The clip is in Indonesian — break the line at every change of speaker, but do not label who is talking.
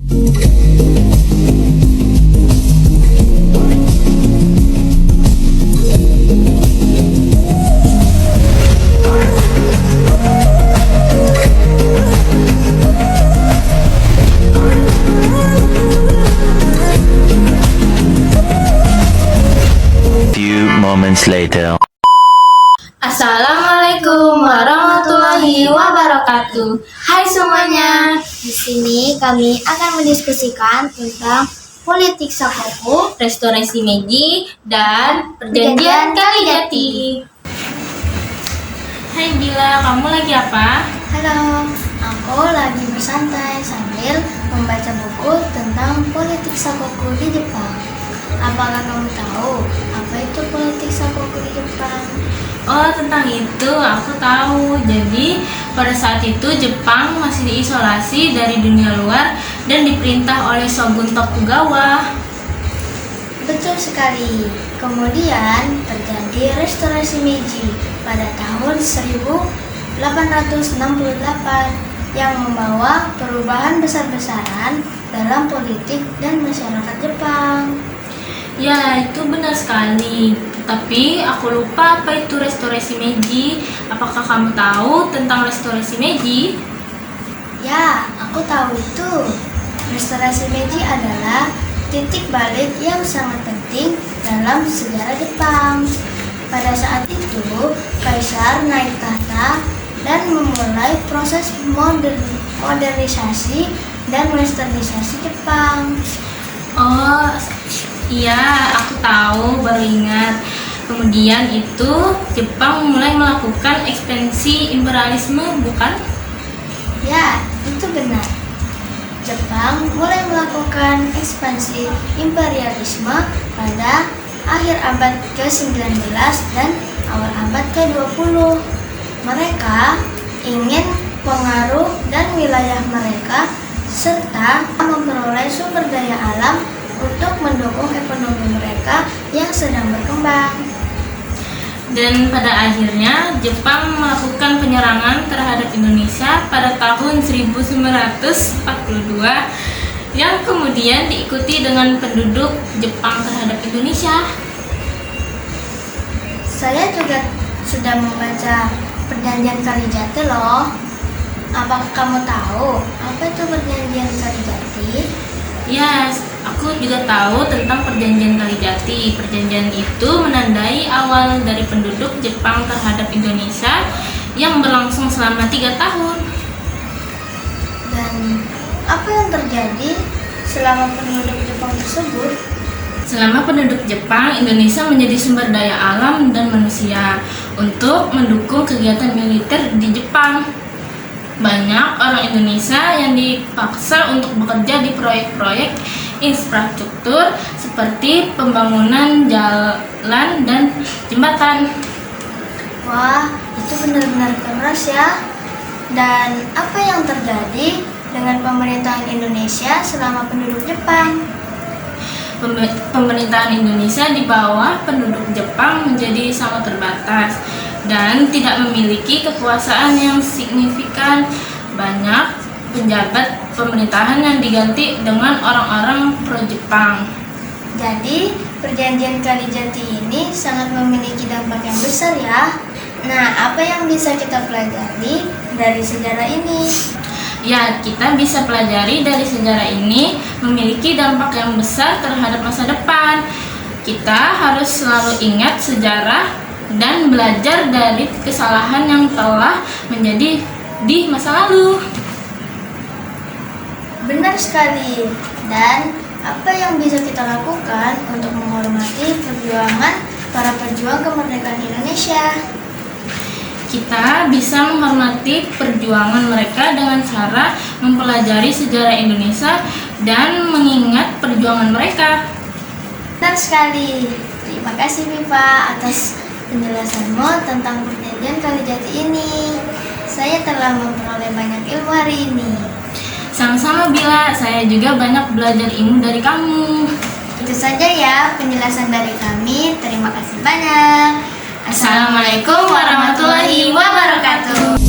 Moments later.
Assalamualaikum warahmatullahi wabarakatuh. Hai semuanya.
Di sini kami akan mendiskusikan tentang politik Sakoku,
Restorasi Meiji dan Perjanjian Kalijati. Hai Bila, kamu lagi apa?
Halo, aku lagi bersantai sambil membaca buku tentang politik Sakoku di Jepang. Apakah kamu tahu apa itu politik Sakoku di Jepang?
Oh, tentang itu aku tahu. Jadi, pada saat itu Jepang masih diisolasi dari dunia luar dan diperintah oleh Shogun Tokugawa.
Betul sekali. Kemudian terjadi restorasi Meiji pada tahun 1868 yang membawa perubahan besar-besaran dalam politik dan masyarakat Jepang.
Ya, itu benar sekali. Tapi aku lupa apa itu restorasi Meiji. Apakah kamu tahu tentang restorasi Meiji?
Ya, aku tahu itu. Restorasi Meiji adalah titik balik yang sangat penting dalam sejarah Jepang. Pada saat itu, kaisar naik tahta dan memulai proses modernisasi dan westernisasi Jepang.
Oh, iya, aku tahu, baru ingat. Kemudian itu Jepang mulai melakukan ekspansi imperialisme, bukan?
Ya, itu benar. Jepang mulai melakukan ekspansi imperialisme pada akhir abad ke-19 dan awal abad ke-20. Mereka ingin pengaruh dan wilayah mereka serta memperoleh sumber daya alam untuk mendukung ekonomi mereka yang sedang berkembang.
Dan pada akhirnya Jepang melakukan penyerangan terhadap Indonesia pada tahun 1942 yang kemudian diikuti dengan penduduk Jepang terhadap Indonesia.
Saya juga sudah membaca Perjanjian Kalijati loh. Apakah kamu tahu apa itu Perjanjian Kalijati?
Ya, aku juga tahu tentang Perjanjian Kalijati. Perjanjian itu menandai awal dari penduduk Jepang terhadap Indonesia yang berlangsung selama 3 tahun.
Dan apa yang terjadi selama penduduk Jepang tersebut?
Selama penduduk Jepang, Indonesia menjadi sumber daya alam dan manusia untuk mendukung kegiatan militer di Jepang. Banyak orang Indonesia yang dipaksa untuk bekerja di proyek-proyek infrastruktur seperti pembangunan jalan dan jembatan.
Wah, itu benar-benar keras ya. Dan apa yang terjadi dengan pemerintahan Indonesia selama penduduk Jepang?
Pemerintahan Indonesia di bawah penduduk Jepang menjadi sangat terbatas dan tidak memiliki kekuasaan yang signifikan. Banyak penjabat pemerintahan yang diganti dengan orang-orang pro-Jepang.
Jadi, Perjanjian Kalijati ini sangat memiliki dampak yang besar ya. Nah, apa yang bisa kita pelajari dari sejarah ini?
Ya, kita bisa pelajari dari sejarah ini memiliki dampak yang besar terhadap masa depan. Kita harus selalu ingat sejarah dan belajar dari kesalahan yang telah menjadi di masa lalu.
Benar sekali. Dan apa yang bisa kita lakukan untuk menghormati perjuangan para pejuang kemerdekaan Indonesia?
Kita bisa menghormati perjuangan mereka dengan cara mempelajari sejarah Indonesia dan mengingat perjuangan mereka.
Benar sekali. Terima kasih Mifa atas penjelasanmu tentang Perjanjian Kalijati ini. Saya telah memperoleh banyak ilmu hari ini.
Sama-sama Bila, saya juga banyak belajar ilmu dari kamu.
Itu saja ya penjelasan dari kami. Terima kasih banyak.
Assalamualaikum warahmatullahi wabarakatuh.